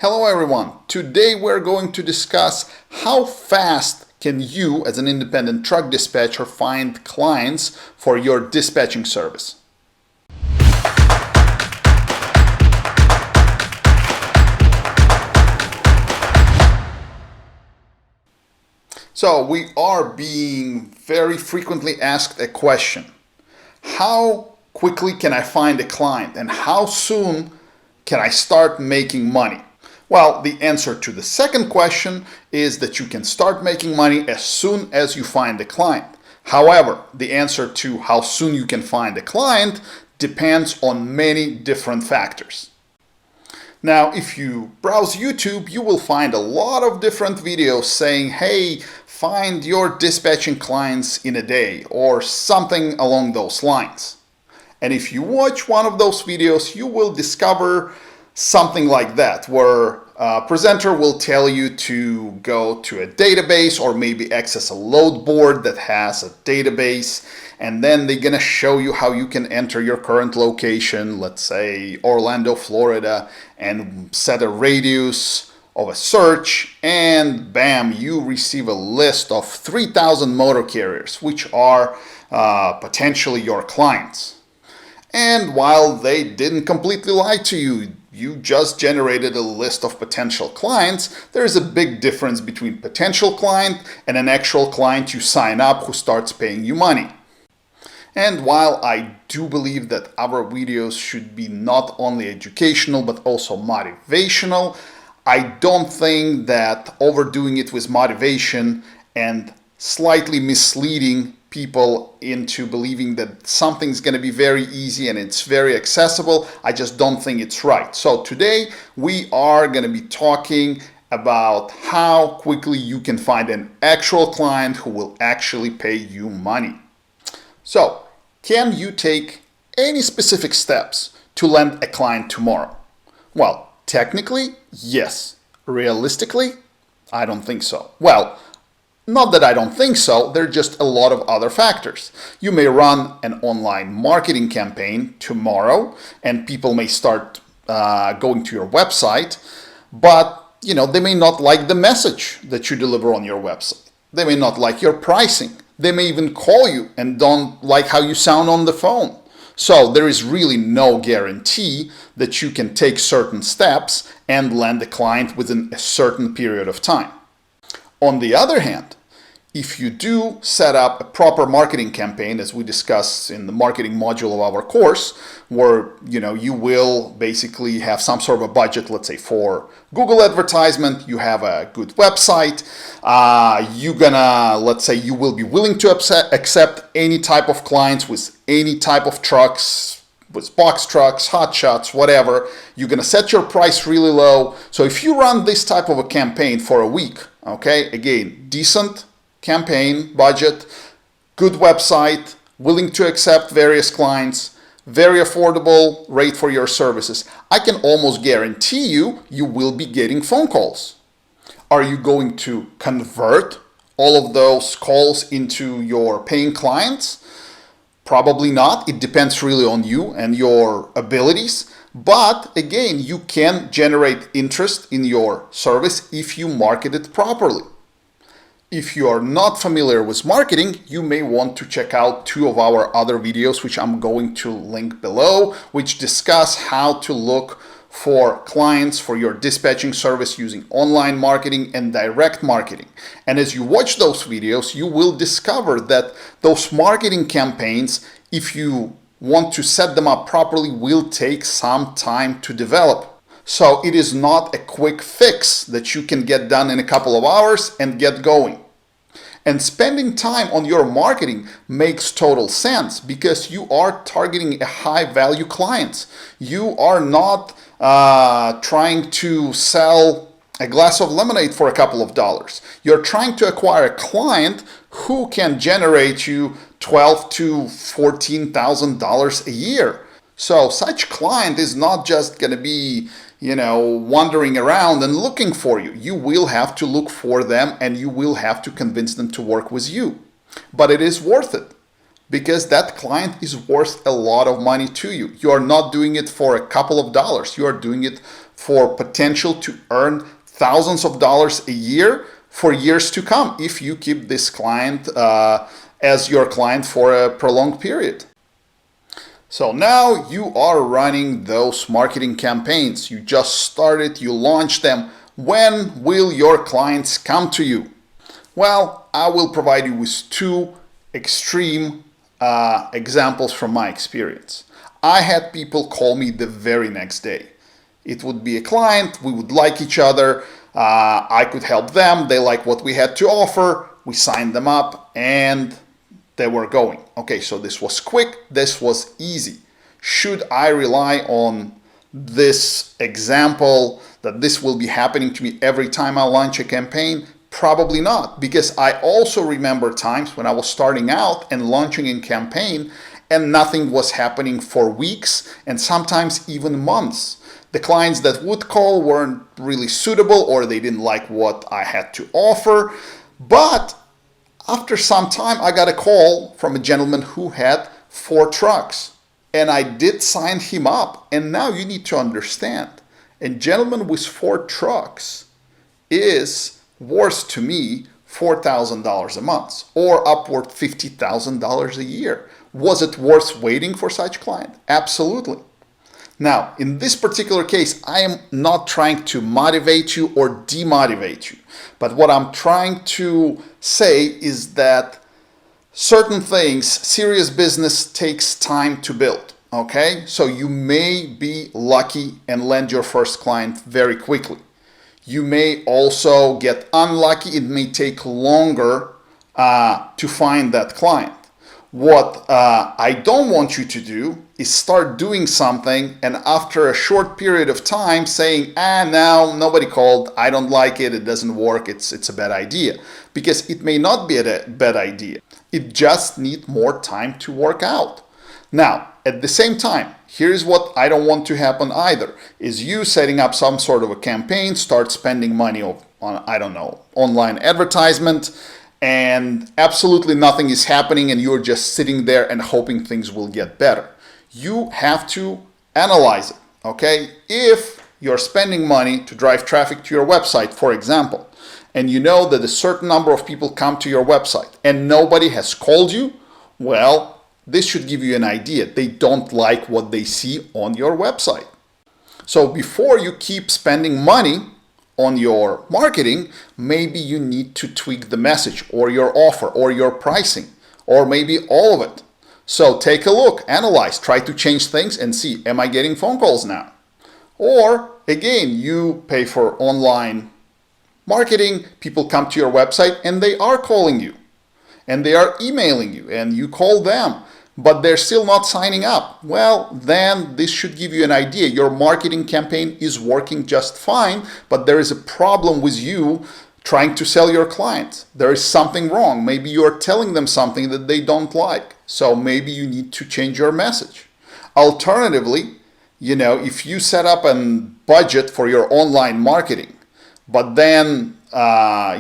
Hello everyone. Today we're going to discuss how fast can you as an independent truck dispatcher find clients for your dispatching service. So we are being very frequently asked a question. How quickly can I find a client and how soon can I start making money? Well, the answer to the second question is that you can start making money as soon as you find a client. However, the answer to how soon you can find a client depends on many different factors. Now, if you browse YouTube, you will find a lot of different videos saying, hey, find your dispatching clients in a day or something along those lines. And if you watch one of those videos, you will discover something like that, where a presenter will tell you to go to a database or maybe access a load board that has a database, and then they're gonna show you how you can enter your current location, let's say Orlando, Florida, and set a radius of a search, and bam, you receive a list of 3,000 motor carriers, which are potentially your clients. And while they didn't completely lie to you, you just generated a list of potential clients, there is a big difference between potential client and an actual client you sign up who starts paying you money. And while I do believe that our videos should be not only educational but also motivational, I don't think that overdoing it with motivation and slightly misleading people into believing that something's going to be very easy and it's very accessible, I just don't think it's right. So today we are going to be talking about how quickly you can find an actual client who will actually pay you money. So, can you take any specific steps to land a client tomorrow? Well, technically, yes. Realistically, I don't think so. Well, not that I don't think so, there are just a lot of other factors. You may run an online marketing campaign tomorrow and people may start going to your website, but they may not like the message that you deliver on your website. They may not like your pricing. They may even call you and don't like how you sound on the phone. So there is really no guarantee that you can take certain steps and land a client within a certain period of time. On the other hand, if you do set up a proper marketing campaign, as we discussed in the marketing module of our course, where you will basically have some sort of a budget, let's say for Google advertisement, you have a good website, let's say you will be willing to accept any type of clients with any type of trucks, with box trucks, hot shots, whatever. You're gonna set your price really low. So if you run this type of a campaign for a week, okay, again, decent campaign budget, good website, willing to accept various clients, very affordable rate for your services, I can almost guarantee you will be getting phone calls. Are you going to convert all of those calls into your paying clients? Probably not. It depends really on you and your abilities. But again, you can generate interest in your service if you market it properly. If you are not familiar with marketing, you may want to check out two of our other videos, which I'm going to link below, which discuss how to look for clients for your dispatching service using online marketing and direct marketing. And as you watch those videos, you will discover that those marketing campaigns, if you want to set them up properly, will take some time to develop. So it is not a quick fix that you can get done in a couple of hours and get going. And spending time on your marketing makes total sense because you are targeting a high value clients. You are not trying to sell a glass of lemonade for a couple of dollars. You're trying to acquire a client who can generate you $12,000 to $14,000 a year. So such client is not just going to be wandering around and looking for you. You will have to look for them and you will have to convince them to work with you. But it is worth it. because that client is worth a lot of money to you. You are not doing it for a couple of dollars. You are doing it for potential to earn thousands of dollars a year for years to come if you keep this client as your client for a prolonged period. So now you are running those marketing campaigns. You just started, you launched them. When will your clients come to you? Well, I will provide you with two extreme examples from my experience. I had people call me the very next day. It would be a client, we would like each other, I could help them, they like what we had to offer, we signed them up, and they were going. Okay, so this was quick, this was easy. Should I rely on this example that this will be happening to me every time I launch a campaign? Probably not, because I also remember times when I was starting out and launching a campaign and nothing was happening for weeks and sometimes even months. The clients that would call weren't really suitable or they didn't like what I had to offer. But after some time, I got a call from a gentleman who had 4 trucks and I did sign him up. And now you need to understand, a gentleman with 4 trucks is worth to me $4,000 a month or upward $50,000 a year. Was it worth waiting for such client? Absolutely. Now, in this particular case, I am not trying to motivate you or demotivate you. But what I'm trying to say is that certain things, serious business takes time to build. Okay? So you may be lucky and land your first client very quickly. You may also get unlucky. It may take longer to find that client. What I don't want you to do is start doing something and after a short period of time saying, now nobody called, I don't like it, it doesn't work, it's a bad idea. Because it may not be a bad idea. It just needs more time to work out. Now, at the same time, here's what I don't want to happen either, is you setting up some sort of a campaign, start spending money on, I don't know, online advertisement, and absolutely nothing is happening and you're just sitting there and hoping things will get better. You have to analyze it, okay? If you're spending money to drive traffic to your website, for example, and you know that a certain number of people come to your website and nobody has called you, well, this should give you an idea. They don't like what they see on your website. So before you keep spending money on your marketing, maybe you need to tweak the message or your offer or your pricing or maybe all of it. So take a look, analyze, try to change things and see, am I getting phone calls now? Or again, you pay for online marketing, people come to your website and they are calling you and they are emailing you and you call them, but they're still not signing up. Well, then this should give you an idea. Your marketing campaign is working just fine, but there is a problem with you trying to sell your clients. There is something wrong. Maybe you're telling them something that they don't like. So maybe you need to change your message. Alternatively, if you set up a budget for your online marketing, but then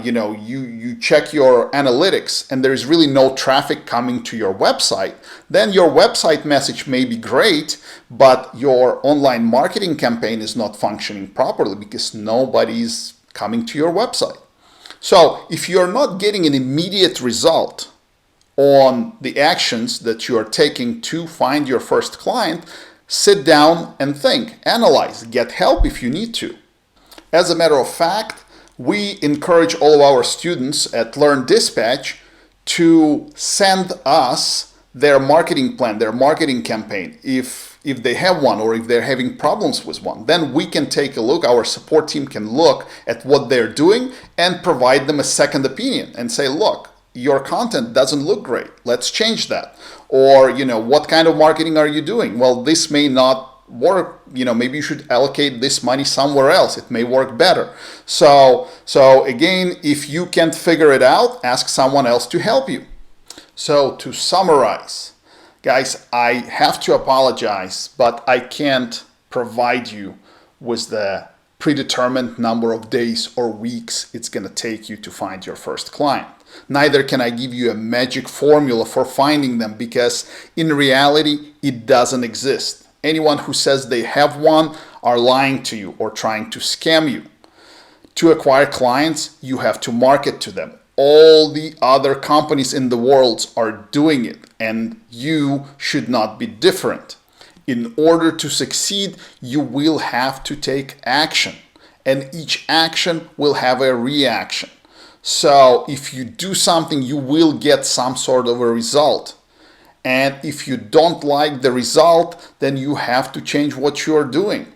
you check your analytics and there's really no traffic coming to your website, then your website message may be great, but your online marketing campaign is not functioning properly because nobody's coming to your website. So if you're not getting an immediate result on the actions that you are taking to find your first client, sit down and think, analyze, get help if you need to. As a matter of fact, we encourage all of our students at LearnDispatch to send us their marketing plan, their marketing campaign, if they have one or if they're having problems with one. Then we can take a look, our support team can look at what they're doing and provide them a second opinion and say, look, your content doesn't look great, let's change that. Or, what kind of marketing are you doing? Well, this may not work, maybe you should allocate this money somewhere else. It may work better. So again, if you can't figure it out, ask someone else to help you. So to summarize, guys, I have to apologize, but I can't provide you with the predetermined number of days or weeks it's going to take you to find your first client. Neither can I give you a magic formula for finding them, because in reality it doesn't exist. Anyone who says they have one are lying to you or trying to scam you. To acquire clients, you have to market to them. All the other companies in the world are doing it, and you should not be different. In order to succeed, you will have to take action, and each action will have a reaction. So if you do something, you will get some sort of a result. And if you don't like the result, then you have to change what you are doing.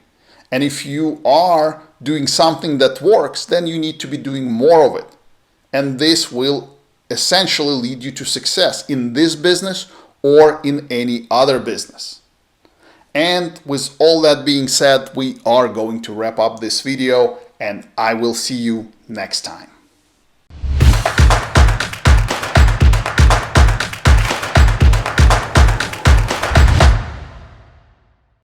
And if you are doing something that works, then you need to be doing more of it. And this will essentially lead you to success in this business or in any other business. And with all that being said, we are going to wrap up this video, and I will see you next time.